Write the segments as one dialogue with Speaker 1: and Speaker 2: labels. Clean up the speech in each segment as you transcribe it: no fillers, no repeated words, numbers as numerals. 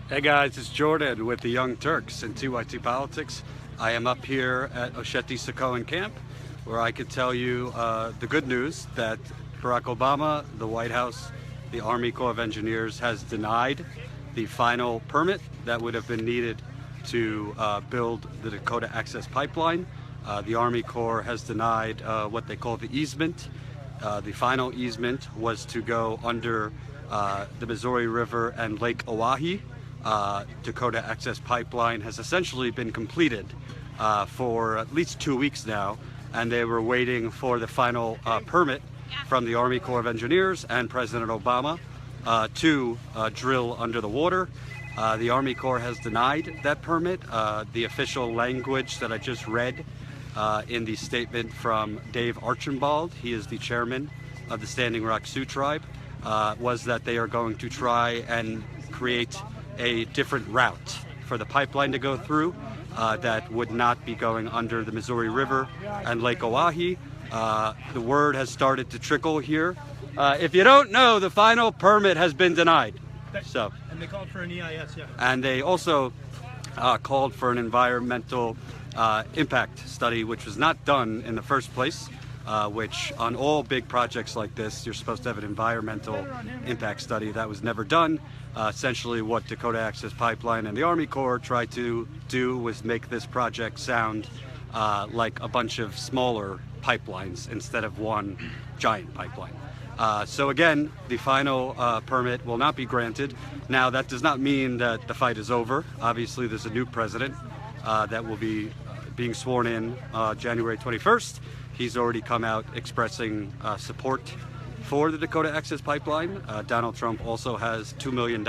Speaker 1: Hey guys, it's Jordan with the Young Turks and TYT Politics. I am up here at Osheti-Sokoan camp where I could tell you the good news that Barack Obama, the White House, the Army Corps of Engineers has denied the final permit that would have been needed to build the Dakota Access Pipeline. The Army Corps has denied what they call the easement. The final easement was to go under the Missouri River and Lake Oahe. Dakota Access Pipeline has essentially been completed for at least 2 weeks now, and they were waiting for the final permit from the Army Corps of Engineers and President Obama to drill under the water. The Army Corps has denied that permit. The official language that I just read in the statement from Dave Archambault, he is the chairman of the Standing Rock Sioux Tribe, was that they are going to try and create a different route for the pipeline to go through that would not be going under the Missouri River and Lake Oahe. The word has started to trickle here. If you don't know, the final permit has been denied. So,
Speaker 2: and they called for an EIS, yeah.
Speaker 1: And they also called for an environmental impact study, which was not done in the first place. Which on all big projects like this, you're supposed to have an environmental impact study. That was never done. Essentially what Dakota Access Pipeline and the Army Corps tried to do was make this project sound like a bunch of smaller pipelines instead of one giant pipeline. So again, the final permit will not be granted. Now that does not mean that the fight is over. Obviously there's a new president that will be being sworn in January 21st. He's already come out expressing support for the Dakota Access Pipeline. Donald Trump also has $2 million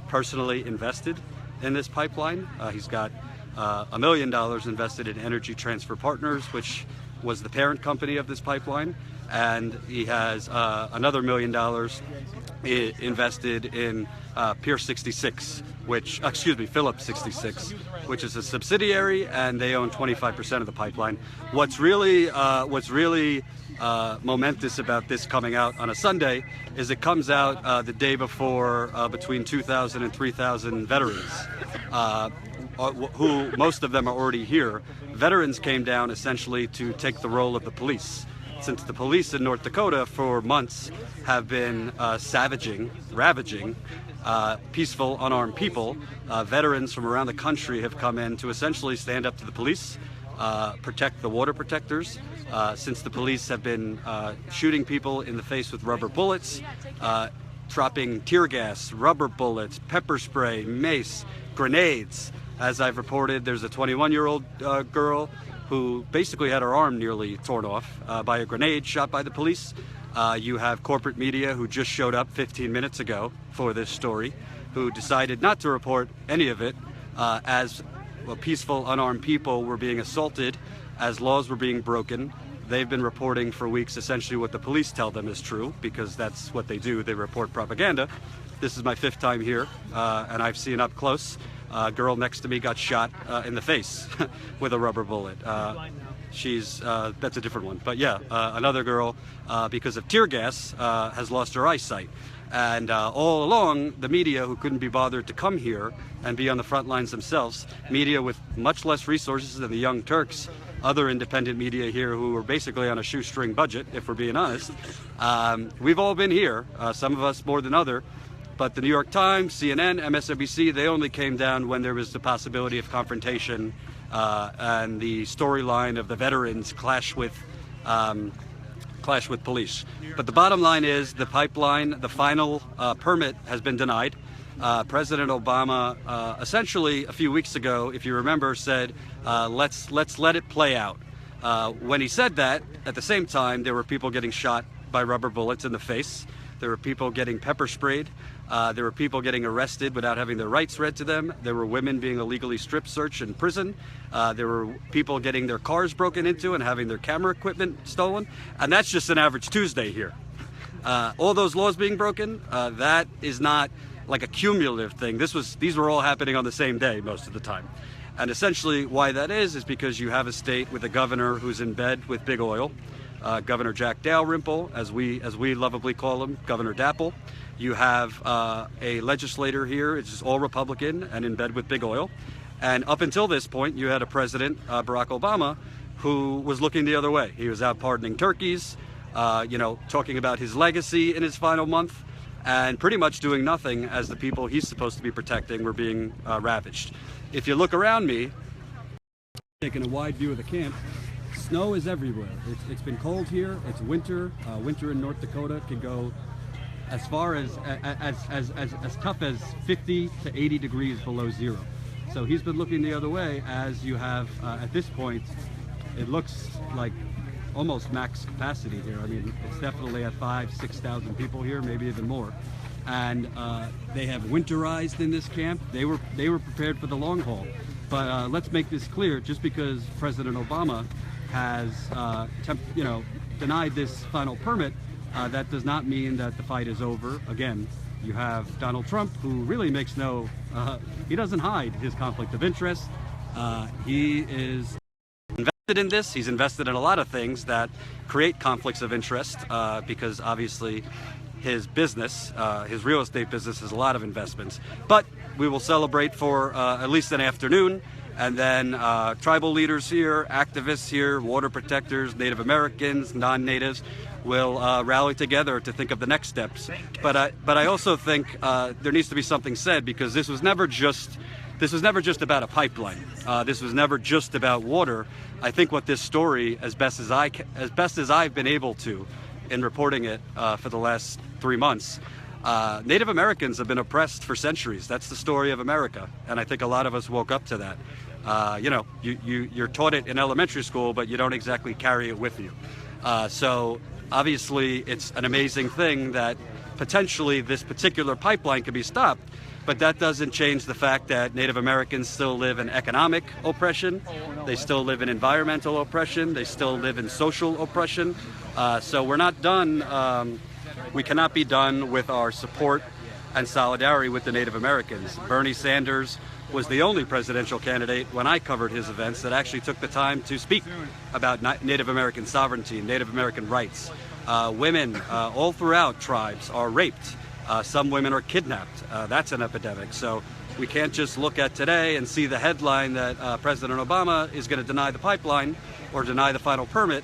Speaker 1: personally invested in this pipeline. He's got $1 million invested in Energy Transfer Partners, which was the parent company of this pipeline. And he has another $1 million invested in Pier 66, Phillips 66, which is a subsidiary, and they own 25% of the pipeline. What's really momentous about this coming out on a Sunday is it comes out the day before between 2,000 and 3,000 veterans, who most of them are already here. Veterans came down essentially to take the role of the police. Since the police in North Dakota for months have been ravaging peaceful, unarmed people, veterans from around the country have come in to essentially stand up to the police, protect the water protectors. Since the police have been shooting people in the face with rubber bullets, dropping tear gas, rubber bullets, pepper spray, mace, grenades. As I've reported, there's a 21-year-old girl who basically had her arm nearly torn off by a grenade shot by the police. You have corporate media who just showed up 15 minutes ago for this story, who decided not to report any of it as peaceful, unarmed people were being assaulted, as laws were being broken. They've been reporting for weeks essentially what the police tell them is true, because that's what they do. They report propaganda. This is my 5th time here, and I've seen up close. A girl next to me got shot in the face with a rubber bullet. That's a different one. But yeah, another girl, because of tear gas, has lost her eyesight. And all along, the media, who couldn't be bothered to come here and be on the front lines themselves, media with much less resources than the Young Turks, other independent media here who are basically on a shoestring budget, if we're being honest, we've all been here, some of us more than others. But the New York Times, CNN, MSNBC, they only came down when there was the possibility of confrontation and the storyline of the veterans clash with police. But the bottom line is the pipeline, the final permit has been denied. President Obama essentially a few weeks ago, if you remember, said, let's let it play out. When he said that, at the same time, there were people getting shot by rubber bullets in the face. There were people getting pepper sprayed. There were people getting arrested without having their rights read to them. There were women being illegally strip searched in prison. There were people getting their cars broken into and having their camera equipment stolen. And that's just an average Tuesday here. All those laws being broken, that is not like a cumulative thing. These were all happening on the same day most of the time. And essentially why that is because you have a state with a governor who's in bed with big oil. Governor Jack Dalrymple, as we lovably call him, Governor DAPL, You have a legislator here, it's just all Republican and in bed with big oil. And up until this point, you had a president, Barack Obama, who was looking the other way. He was out pardoning turkeys, talking about his legacy in his final month, and pretty much doing nothing as the people he's supposed to be protecting were being ravaged. If you look around me, taking a wide view of the camp, snow is everywhere. It's been cold here. It's winter. Winter in North Dakota can go as far as tough as 50 to 80 degrees below zero. So he's been looking the other way, as you have at this point. It looks like almost max capacity here. I mean, it's definitely at 5,000–6,000 people here, maybe even more. And they have winterized in this camp. They were prepared for the long haul. But let's make this clear: just because President Obama has denied this final permit, that does not mean that the fight is over. Again, you have Donald Trump, who really makes he doesn't hide his conflict of interest. He is invested in this. He's invested in a lot of things that create conflicts of interest, because obviously his business, his real estate business, has a lot of investments. But we will celebrate for at least an afternoon, and then tribal leaders here, activists here, water protectors, Native Americans, non-natives will rally together to think of the next steps. But I also think there needs to be something said, because this was never just about a pipeline. This was never just about water. I think what this story, as best as I've been able to in reporting it for the last 3 months, Native Americans have been oppressed for centuries. That's the story of America, and I think a lot of us woke up to that. You're taught it in elementary school, but you don't exactly carry it with you. So obviously, it's an amazing thing that potentially this particular pipeline could be stopped, but that doesn't change the fact that Native Americans still live in economic oppression, they still live in environmental oppression, they still live in social oppression. So we're not done. We cannot be done with our support and solidarity with the Native Americans. Bernie Sanders was the only presidential candidate, when I covered his events, that actually took the time to speak about Native American sovereignty, Native American rights. Women all throughout tribes are raped. Some women are kidnapped. That's an epidemic. So we can't just look at today and see the headline that President Obama is going to deny the pipeline or deny the final permit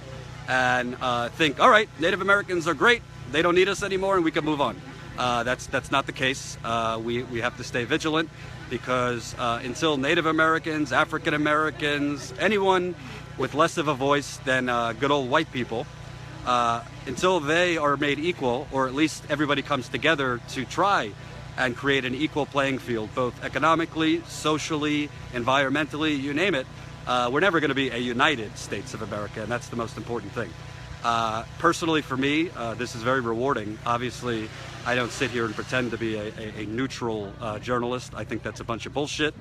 Speaker 1: and think, all right, Native Americans are great, they don't need us anymore, and we can move on. That's not the case. We have to stay vigilant, because until Native Americans, African Americans, anyone with less of a voice than good old white people, until they are made equal, or at least everybody comes together to try and create an equal playing field, both economically, socially, environmentally, you name it, we're never going to be a United States of America, and that's the most important thing. Personally, for me, this is very rewarding. Obviously, I don't sit here and pretend to be a neutral journalist. I think that's a bunch of bullshit.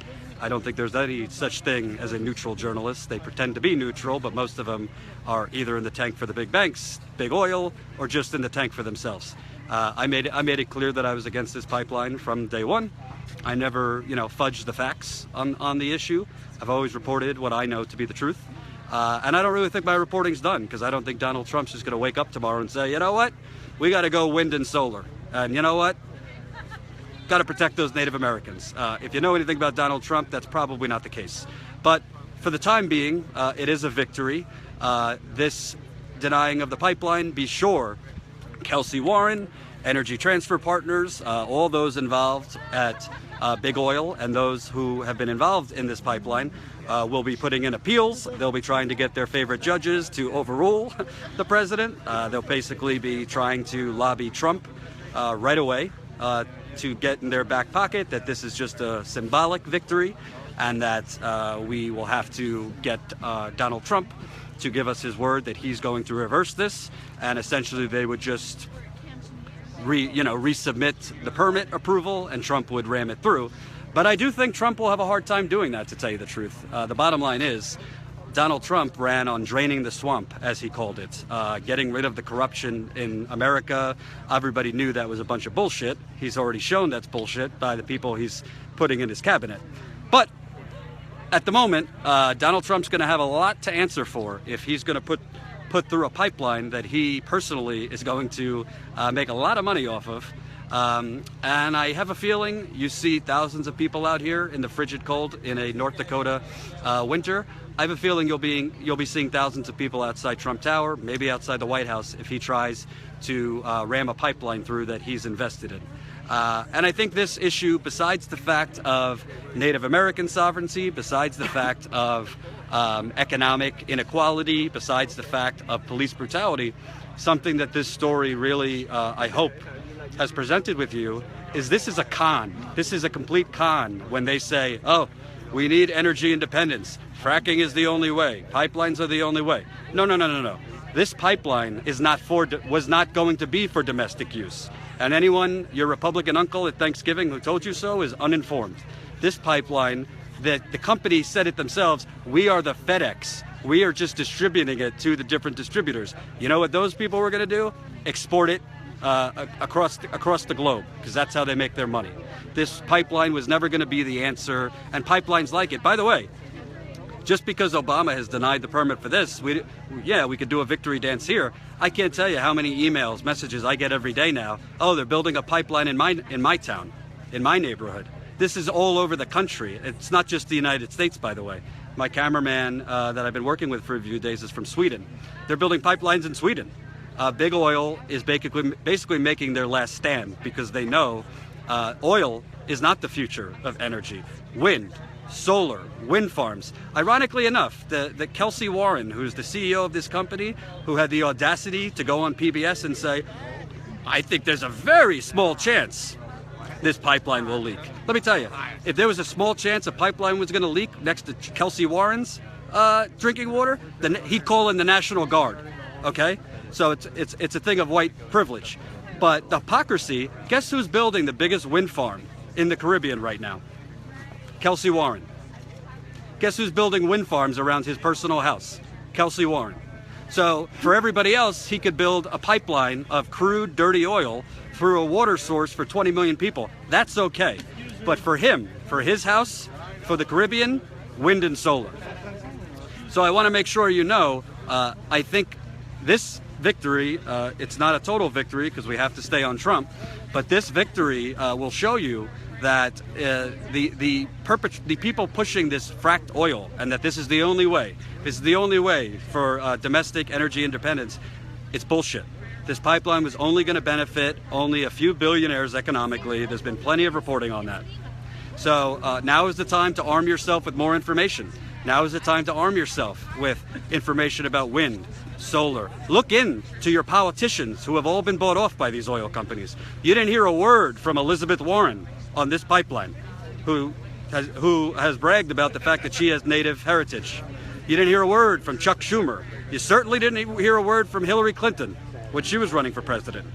Speaker 1: I don't think there's any such thing as a neutral journalist. They pretend to be neutral, but most of them are either in the tank for the big banks, big oil, or just in the tank for themselves. I made it clear that I was against this pipeline from day one. I never, fudged the facts on the issue. I've always reported what I know to be the truth. And I don't really think my reporting's done, because I don't think Donald Trump's just going to wake up tomorrow and say, you know what, we got to go wind and solar. And you know what? Got to protect those Native Americans. If you know anything about Donald Trump, that's probably not the case. But for the time being, it is a victory. This denying of the pipeline, be sure, Kelsey Warren, Energy Transfer Partners, all those involved at Big Oil and those who have been involved in this pipeline will be putting in appeals. They'll be trying to get their favorite judges to overrule the president. They'll basically be trying to lobby Trump right away to get in their back pocket that this is just a symbolic victory, and that we will have to get Donald Trump to give us his word that he's going to reverse this, and essentially they would just resubmit the permit approval, and Trump would ram it through. But I do think Trump will have a hard time doing that, to tell you the truth. The bottom line is, Donald Trump ran on draining the swamp, as he called it, getting rid of the corruption in America. Everybody knew that was a bunch of bullshit. He's already shown that's bullshit by the people he's putting in his cabinet. But at the moment, Donald Trump's going to have a lot to answer for if he's going to put through a pipeline that he personally is going to make a lot of money off of. And I have a feeling you see thousands of people out here in the frigid cold in a North Dakota winter. I have a feeling you'll be seeing thousands of people outside Trump Tower, maybe outside the White House, if he tries to ram a pipeline through that he's invested in. And I think this issue, besides the fact of Native American sovereignty, besides the fact of economic inequality, besides the fact of police brutality, something that this story really, I hope, has presented with you is this is a con. This is a complete con when they say, oh, we need energy independence. Fracking is the only way. Pipelines are the only way. No, no, no, no, no. This pipeline was not going to be for domestic use. And anyone, your Republican uncle at Thanksgiving who told you so is uninformed. This pipeline, the company said it themselves, we are the FedEx. We are just distributing it to the different distributors. You know what those people were going to do? Export it across the globe, because that's how they make their money. This pipeline was never going to be the answer, and pipelines like it. By the way, just because Obama has denied the permit for this, we could do a victory dance here. I can't tell you how many emails, messages I get every day now. Oh, they're building a pipeline in my town, in my neighborhood. This is all over the country. It's not just the United States, by the way. My cameraman that I've been working with for a few days is from Sweden. They're building pipelines in Sweden. Big Oil is basically making their last stand because they know oil is not the future of energy. Wind, solar, wind farms. Ironically enough, the Kelsey Warren, who's the CEO of this company, who had the audacity to go on PBS and say, I think there's a very small chance this pipeline will leak. Let me tell you, if there was a small chance a pipeline was going to leak next to Kelsey Warren's drinking water, then he'd call in the National Guard, okay? So it's a thing of white privilege. But the hypocrisy, guess who's building the biggest wind farm in the Caribbean right now? Kelsey Warren. Guess who's building wind farms around his personal house? Kelsey Warren. So for everybody else, he could build a pipeline of crude, dirty oil through a water source for 20 million people. That's okay. But for him, for his house, for the Caribbean, wind and solar. So I want to make sure you know, I think this victory, it's not a total victory because we have to stay on Trump, but this victory will show you that the people pushing this fracked oil and that this is the only way, for domestic energy independence, it's bullshit. This pipeline was only going to benefit only a few billionaires economically. There's been plenty of reporting on that. So now is the time to arm yourself with more information. Now is the time to arm yourself with information about wind, solar. Look into your politicians who have all been bought off by these oil companies. You didn't hear a word from Elizabeth Warren on this pipeline, who has bragged about the fact that she has Native heritage. You didn't hear a word from Chuck Schumer. You certainly didn't hear a word from Hillary Clinton when she was running for president.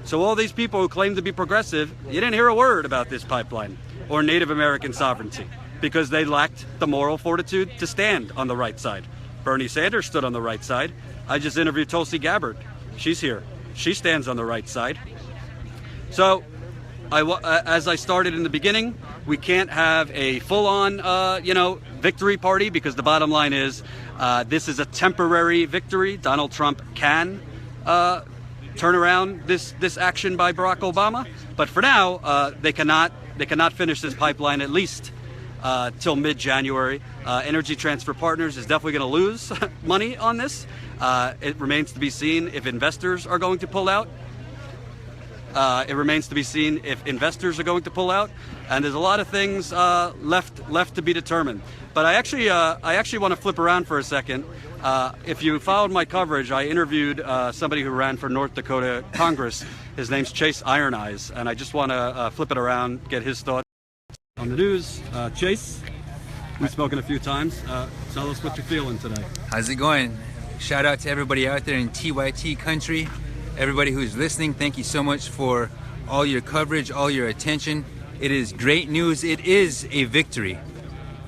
Speaker 1: So all these people who claim to be progressive, you didn't hear a word about this pipeline or Native American sovereignty because they lacked the moral fortitude to stand on the right side. Bernie Sanders stood on the right side. I just interviewed Tulsi Gabbard. She's here. She stands on the right side. So, as I started in the beginning, we can't have a full-on, victory party because the bottom line is this is a temporary victory. Donald Trump can turn around this action by Barack Obama, but for now, they cannot finish this pipeline at least till mid-January. Energy Transfer Partners is definitely going to lose money on this. It remains to be seen if investors are going to pull out. It remains to be seen if investors are going to pull out, and there's a lot of things left to be determined. But I actually want to flip around for a second. If you followed my coverage, I interviewed somebody who ran for North Dakota Congress. His name's Chase Iron Eyes, and I just want to flip it around, get his thoughts on the news. Chase, we've spoken a few times. Tell us what you're feeling today.
Speaker 2: How's it going? Shout out to everybody out there in TYT country. Everybody who's listening, thank you so much for all your coverage, all your attention. It is great news. It is a victory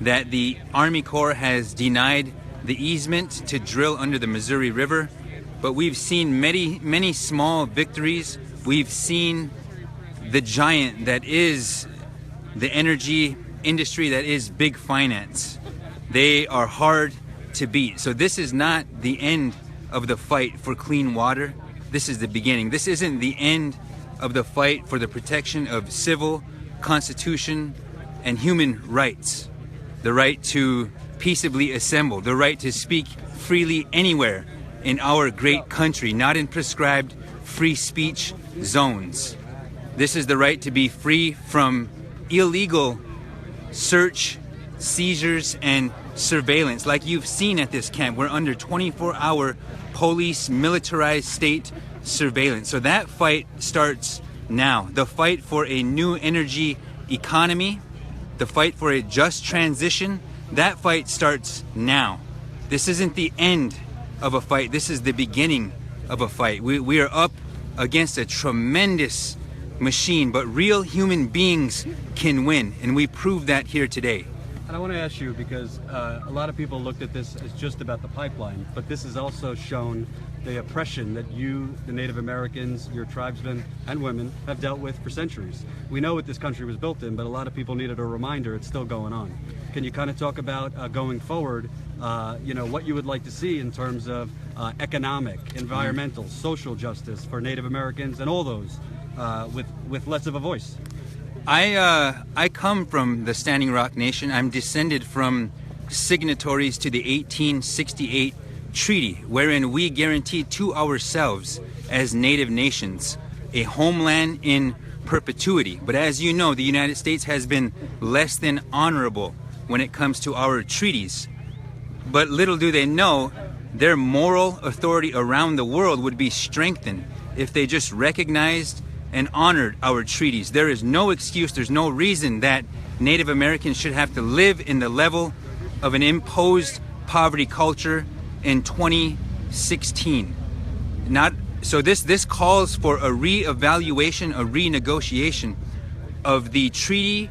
Speaker 2: that the Army Corps has denied the easement to drill under the Missouri River. But we've seen many small victories. We've seen the giant that is the energy industry, that is big finance. They are hard to beat. So this is not the end of the fight for clean water. This is the beginning. This isn't the end of the fight for the protection of civil, constitution, and human rights. The right to peaceably assemble, the right to speak freely anywhere in our great country, not in prescribed free speech zones. This is the right to be free from illegal search, seizures, and surveillance. Like you've seen at this camp, we're under 24-hour police militarized state surveillance. So that fight starts now. The fight for a new energy economy, the fight for a just transition, that fight starts now. This isn't the end of a fight. This is the beginning of a fight. We are up against a tremendous machine, but real human beings can win, and we proved that here today.
Speaker 1: And I want to ask you, because a lot of people looked at this as just about the pipeline, but this has also shown the oppression that you, the Native Americans, your tribesmen and women, have dealt with for centuries. We know what this country was built in, but a lot of people needed a reminder it's still going on. Can you kind of talk about going forward, what you would like to see in terms of economic, environmental, social justice for Native Americans and all those with less of a voice?
Speaker 2: I come from the Standing Rock Nation. I'm descended from signatories to the 1868 treaty, wherein we guaranteed to ourselves as Native nations a homeland in perpetuity. But as you know, the United States has been less than honorable when it comes to our treaties. But little do they know, their moral authority around the world would be strengthened if they just recognized and honored our treaties. There is no excuse, there's no reason that Native Americans should have to live in the level of an imposed poverty culture in 2016. So this calls for a re-evaluation, a renegotiation of the treaty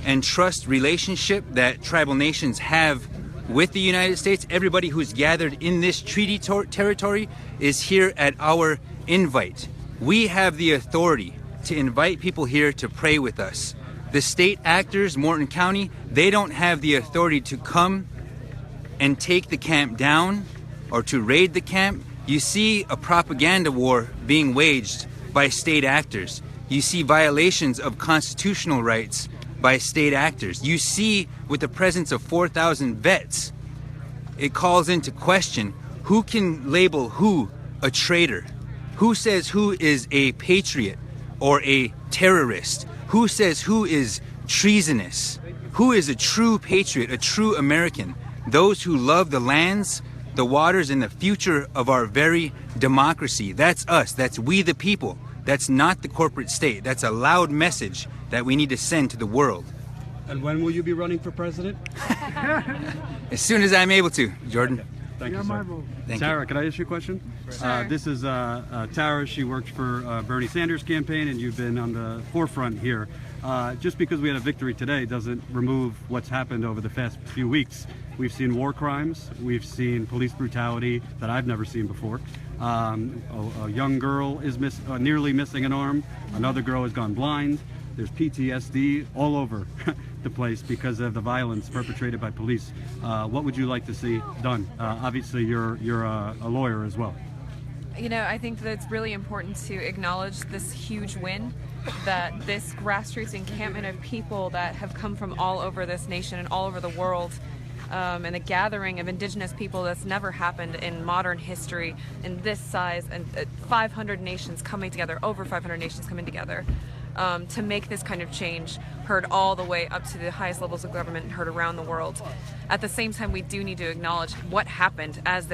Speaker 2: and trust relationship that tribal nations have with the United States. Everybody who's gathered in this treaty territory is here at our invite. We have the authority to invite people here to pray with us. The state actors, Morton County, they don't have the authority to come and take the camp down or to raid the camp. You see a propaganda war being waged by state actors. You see violations of constitutional rights by state actors. You see, with the presence of 4,000 vets, it calls into question who can label who a traitor. Who says who is a patriot or a terrorist? Who says who is treasonous? Who is a true patriot, a true American? Those who love the lands, the waters, and the future of our very democracy. That's us. That's we the people. That's not the corporate state. That's a loud message that we need to send to the world.
Speaker 1: And when will you be running for president?
Speaker 2: As soon as I'm able to, Jordan.
Speaker 1: Okay. Thank you, sir.
Speaker 2: Thank
Speaker 1: Tara,
Speaker 2: you.
Speaker 1: can I ask you a question?
Speaker 3: Sure.
Speaker 1: This is Tara. She worked for Bernie Sanders' campaign, and you've been on the forefront here. Just because we had a victory today doesn't remove what's happened over the past few weeks. We've seen war crimes. We've seen police brutality that I've never seen before. A young girl is nearly missing an arm. Another girl has gone blind. There's PTSD all over the place because of the violence perpetrated by police. What would you like to see done? Obviously, you're a lawyer as well.
Speaker 3: You know, I think that it's really important to acknowledge this huge win, that this grassroots encampment of people that have come from all over this nation and all over the world, and a gathering of indigenous people that's never happened in modern history in this size, and 500 nations coming together, over 500 nations coming together, to make this kind of change heard all the way up to the highest levels of government and heard around the world. At the same time, we do need to acknowledge what happened as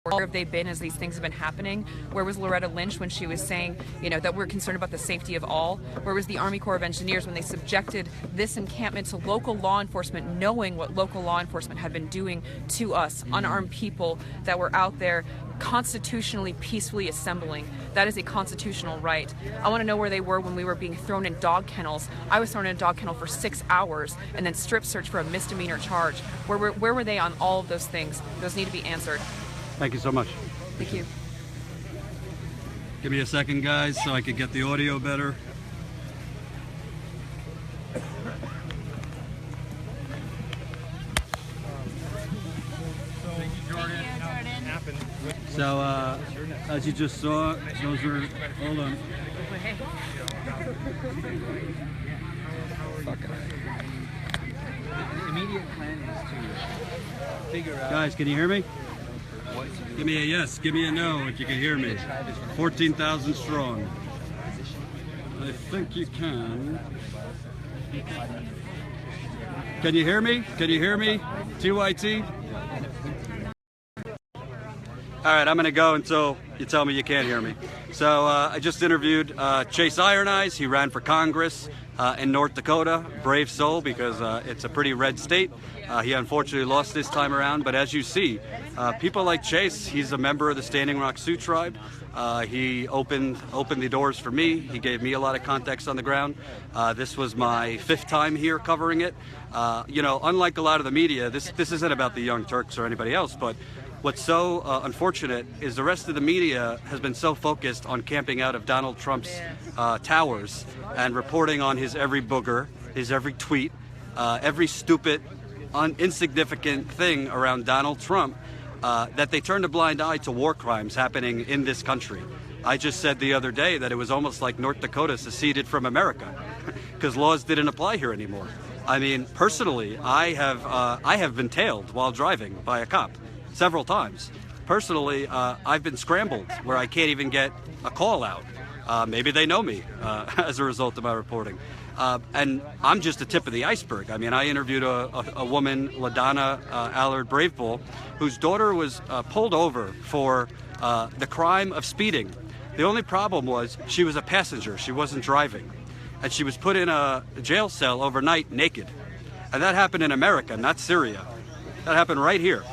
Speaker 3: where have they been as these things have been happening? Where was Loretta Lynch when she was saying, you know, that we're concerned about the safety of all? Where was the Army Corps of Engineers when they subjected this encampment to local law enforcement, knowing what local law enforcement had been doing to us, unarmed people that were out there constitutionally, peacefully assembling? That is a constitutional right. I want to know where they were when we were being thrown in dog kennels. I was thrown in a dog kennel for 6 hours and then strip searched for a misdemeanor charge. Where were they on all of those things? Those need to be answered.
Speaker 1: Thank you so much.
Speaker 3: Thank you.
Speaker 1: Give me a second, guys, so I can get the audio better.
Speaker 4: Thank you, Jordan.
Speaker 1: So, as you just saw, those were, hold on.
Speaker 2: The immediate plan is to figure out.
Speaker 1: Guys, can you hear me?
Speaker 2: What to do.
Speaker 1: Give me a yes, give me a no if you can hear me. 14,000 strong. I think you can. Can you hear me? Can you hear me? TYT? All right, I'm going to go until you tell me you can't hear me. So I just interviewed Chase Iron Eyes. He ran for Congress in North Dakota. Brave soul, because it's a pretty red state. He unfortunately lost this time around. But as you see, people like Chase, he's a member of the Standing Rock Sioux tribe. He opened the doors for me. He gave me a lot of context on the ground. This was my 5th time here covering it. You know, unlike a lot of the media, this isn't about the Young Turks or anybody else, but what's so unfortunate is the rest of the media has been so focused on camping out of Donald Trump's towers and reporting on his every booger, his every tweet, every stupid, insignificant thing around Donald Trump, that they turned a blind eye to war crimes happening in this country. I just said the other day that it was almost like North Dakota seceded from America because laws didn't apply here anymore. I mean, personally, I have been tailed while driving by a cop several times. Personally, I've been scrambled where I can't even get a call out. Maybe they know me as a result of my reporting. And I'm just the tip of the iceberg. I mean, I interviewed a woman, LaDonna Allard Bravebull, whose daughter was pulled over for the crime of speeding. The only problem was she was a passenger. She wasn't driving. And she was put in a jail cell overnight naked. And that happened in America, not Syria. That happened right here.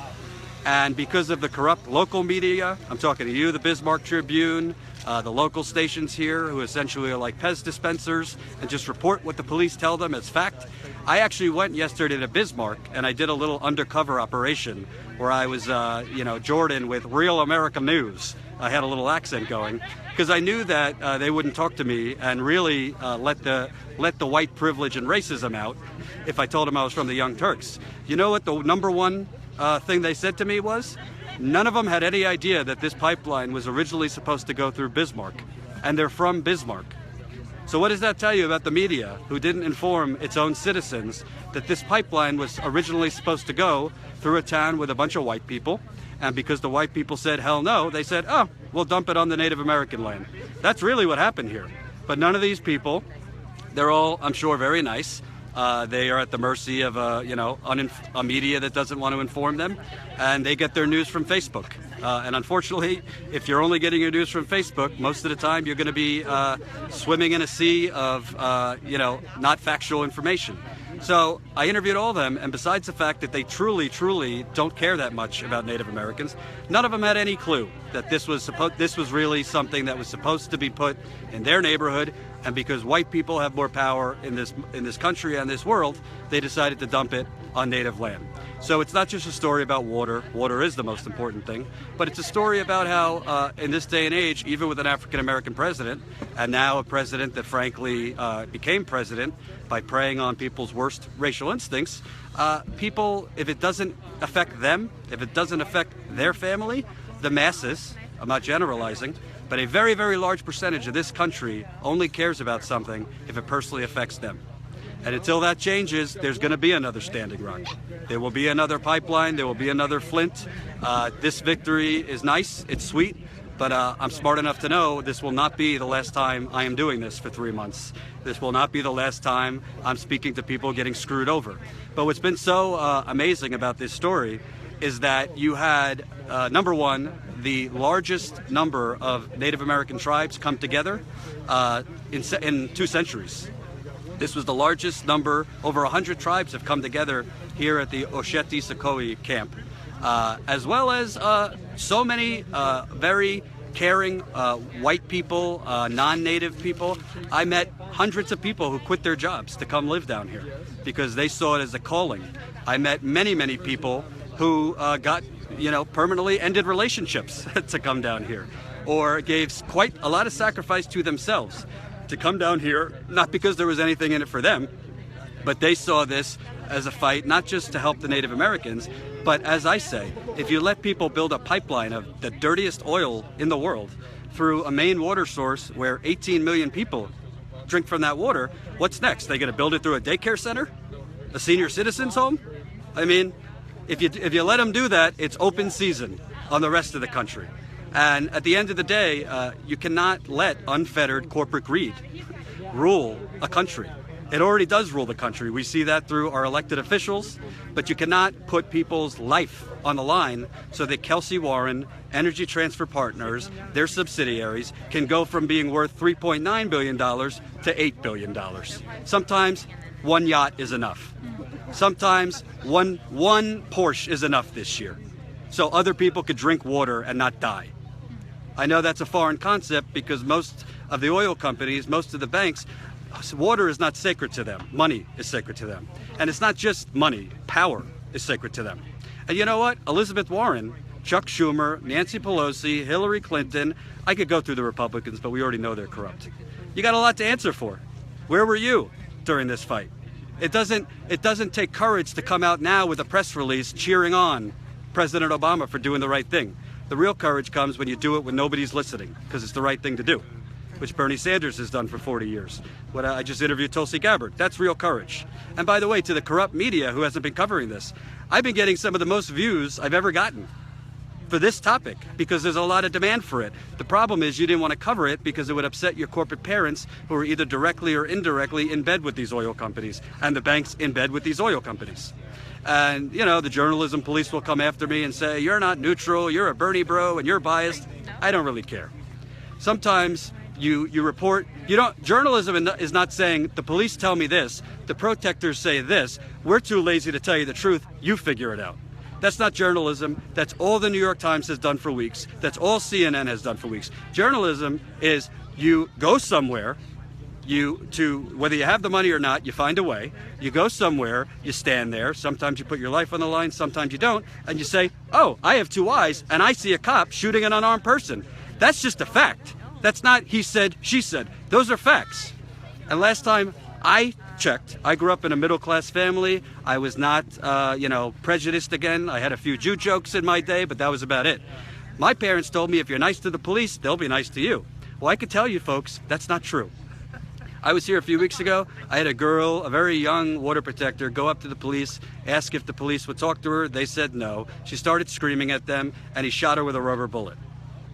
Speaker 1: And because of the corrupt local media, I'm talking to you, the Bismarck Tribune, the local stations here, who essentially are like Pez dispensers and just report what the police tell them as fact. I actually went yesterday to Bismarck and I did a little undercover operation where I was, Jordan with Real American News. I had a little accent going because I knew that they wouldn't talk to me and really let the white privilege and racism out if I told them I was from the Young Turks. You know what the number one thing they said to me was? None of them had any idea that this pipeline was originally supposed to go through Bismarck, and they're from Bismarck. So what does that tell you about the media, who didn't inform its own citizens that this pipeline was originally supposed to go through a town with a bunch of white people, and because the white people said hell no, they said, oh, we'll dump it on the Native American land. That's really what happened here. But none of these people, they're all, I'm sure, very nice. They are at the mercy of a media that doesn't want to inform them, and they get their news from Facebook. And unfortunately, if you're only getting your news from Facebook, most of the time you're going to be swimming in a sea of not factual information. So I interviewed all of them, and besides the fact that they truly, truly don't care that much about Native Americans, none of them had any clue that this was really something that was supposed to be put in their neighborhood. And because white people have more power in this country and this world, they decided to dump it on native land. So it's not just a story about water. Water is the most important thing, but it's a story about how in this day and age, even with an African-American president, and now a president that frankly became president by preying on people's worst racial instincts, people, if it doesn't affect them, if it doesn't affect their family, the masses, I'm not generalizing, but a very, very large percentage of this country only cares about something if it personally affects them. And until that changes, there's going to be another Standing Rock. There will be another pipeline. There will be another Flint. This victory is nice. It's sweet. But I'm smart enough to know this will not be the last time I am doing this for 3 months. This will not be the last time I'm speaking to people getting screwed over. But what's been so amazing about this story is that you had, number one, the largest number of Native American tribes come together in 2 centuries. This was the largest number. Over 100 tribes have come together here at the Osheti Sakoi camp, as well as so many very caring white people, non-native people. I met hundreds of people who quit their jobs to come live down here because they saw it as a calling. I met many, many people who got permanently ended relationships to come down here, or gave quite a lot of sacrifice to themselves to come down here, not because there was anything in it for them, but they saw this as a fight, not just to help the Native Americans, but as I say, if you let people build a pipeline of the dirtiest oil in the world through a main water source where 18 million people drink from that water, what's next? They going to build it through a daycare center? A senior citizens home? I mean, if you let them do that, it's open season on the rest of the country. And at the end of the day, you cannot let unfettered corporate greed rule a country. It already does rule the country. We see that through our elected officials, but you cannot put people's life on the line so that Kelsey Warren, Energy Transfer Partners, their subsidiaries, can go from being worth $3.9 billion to $8 billion. Sometimes one yacht is enough. Sometimes one Porsche is enough this year, so other people could drink water and not die. I know that's a foreign concept because most of the oil companies, most of the banks, water is not sacred to them. Money is sacred to them. And it's not just money. Power is sacred to them. And you know what? Elizabeth Warren, Chuck Schumer, Nancy Pelosi, Hillary Clinton, I could go through the Republicans, but we already know they're corrupt. You got a lot to answer for. Where were you during this fight? It doesn't take courage to come out now with a press release cheering on President Obama for doing the right thing. The real courage comes when you do it when nobody's listening, because it's the right thing to do, which Bernie Sanders has done for 40 years. When I just interviewed Tulsi Gabbard, that's real courage. And by the way, to the corrupt media who hasn't been covering this, I've been getting some of the most views I've ever gotten for this topic because there's a lot of demand for it. The problem is you didn't want to cover it because it would upset your corporate parents who are either directly or indirectly in bed with these oil companies and the banks in bed with these oil companies. And, you know, the journalism police will come after me and say, you're not neutral, you're a Bernie bro, and you're biased. I don't really care. Sometimes you report, journalism is not saying, the police tell me this, the protectors say this, we're too lazy to tell you the truth, you figure it out. That's not journalism. That's all the New York Times has done for weeks. That's all CNN has done for weeks. Journalism is you go somewhere, whether you have the money or not, you find a way. You go somewhere, you stand there. Sometimes you put your life on the line, sometimes you don't. And you say, oh, I have two eyes and I see a cop shooting an unarmed person. That's just a fact. That's not he said, she said. Those are facts. And last time I checked, I grew up in a middle-class family. I was not, prejudiced again. I had a few Jew jokes in my day, but that was about it. My parents told me if you're nice to the police, they'll be nice to you. Well, I can tell you folks, that's not true. I was here a few weeks ago. I had a girl, a very young water protector, go up to the police, ask if the police would talk to her. They said no. She started screaming at them, and he shot her with a rubber bullet.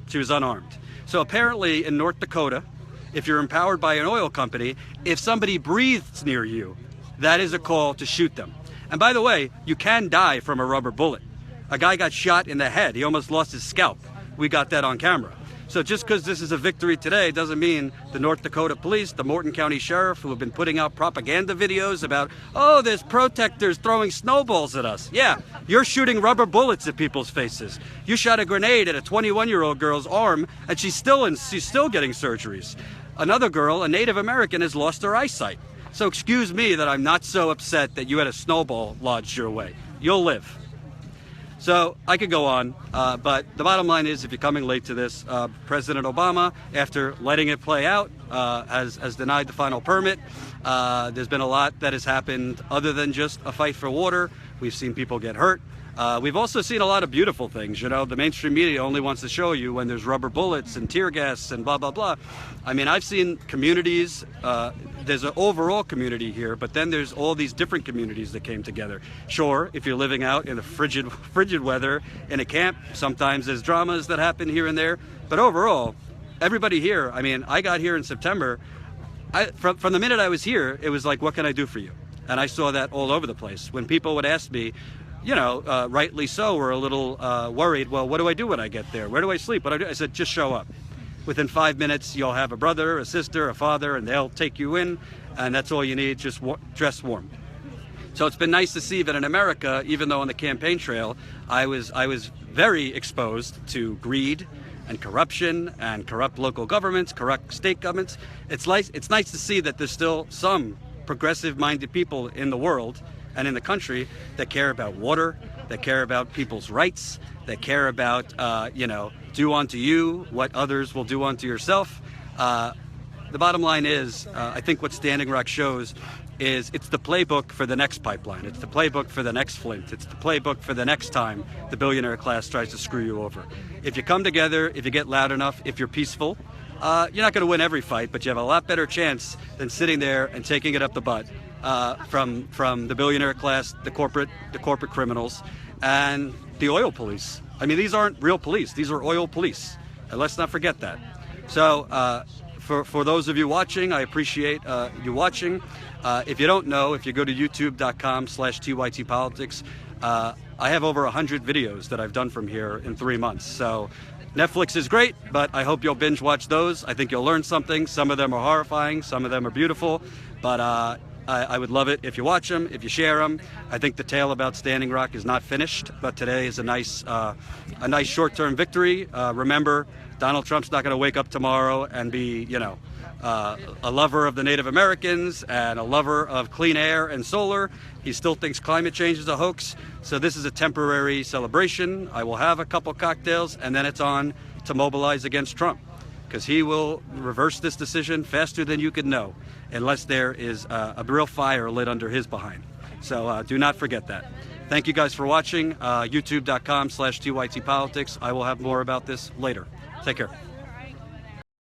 Speaker 1: She was unarmed. So apparently in North Dakota, if you're empowered by an oil company, if somebody breathes near you, that is a call to shoot them. And by the way, you can die from a rubber bullet. A guy got shot in the head. He almost lost his scalp. We got that on camera. So just because this is a victory today doesn't mean the North Dakota police, the Morton County Sheriff, who have been putting out propaganda videos about, oh, there's protectors throwing snowballs at us. Yeah, you're shooting rubber bullets at people's faces. You shot a grenade at a 21-year-old girl's arm, and she's still getting surgeries. Another girl, a Native American, has lost her eyesight. So excuse me that I'm not so upset that you had a snowball lodged your way. You'll live. So I could go on, but the bottom line is if you're coming late to this, President Obama, after letting it play out, has denied the final permit. There's been a lot that has happened other than just a fight for water. We've seen people get hurt. We've also seen a lot of beautiful things. You know, the mainstream media only wants to show you when there's rubber bullets and tear gas and blah, blah, blah. I mean, I've seen communities, there's an overall community here, but then there's all these different communities that came together. Sure, if you're living out in the frigid weather in a camp, sometimes there's dramas that happen here and there. But overall, everybody here, I mean, I got here in September. From the minute I was here, it was like, what can I do for you? And I saw that all over the place. When people would ask me, rightly so, we're a little worried. Well, what do I do when I get there? Where do I sleep? What do I do? I said, just show up. Within 5 minutes, you'll have a brother, a sister, a father, and they'll take you in. And that's all you need. Just dress warm. So it's been nice to see that in America, even though on the campaign trail, I was very exposed to greed and corruption and corrupt local governments, corrupt state governments. It's nice to see that there's still some progressive-minded people in the world and in the country that care about water, that care about people's rights, that care about, do unto you what others will do unto yourself. The bottom line is, I think what Standing Rock shows is it's the playbook for the next pipeline. It's the playbook for the next Flint. It's the playbook for the next time the billionaire class tries to screw you over. If you come together, if you get loud enough, if you're peaceful, you're not going to win every fight, but you have a lot better chance than sitting there and taking it up the butt from the billionaire class, the corporate criminals, and the oil police. I mean, these aren't real police. These are oil police. And let's not forget that. So for those of you watching, I appreciate you watching. If you don't know, if you go to youtube.com/TYTpolitics, I have over 100 videos that I've done from here in 3 months. So Netflix is great, but I hope you'll binge watch those. I think you'll learn something. Some of them are horrifying, some of them are beautiful, but I would love it if you watch them, if you share them. I think the tale about Standing Rock is not finished, but today is a nice short-term victory. Remember, Donald Trump's not going to wake up tomorrow and be, a lover of the Native Americans and a lover of clean air and solar. He still thinks climate change is a hoax. So this is a temporary celebration. I will have a couple cocktails, and then it's on to mobilize against Trump, because he will reverse this decision faster than you could know, unless there is a real fire lit under his behind. So do not forget that. Thank you guys for watching. YouTube.com/TYTpolitics. I will have more about this later. Take care.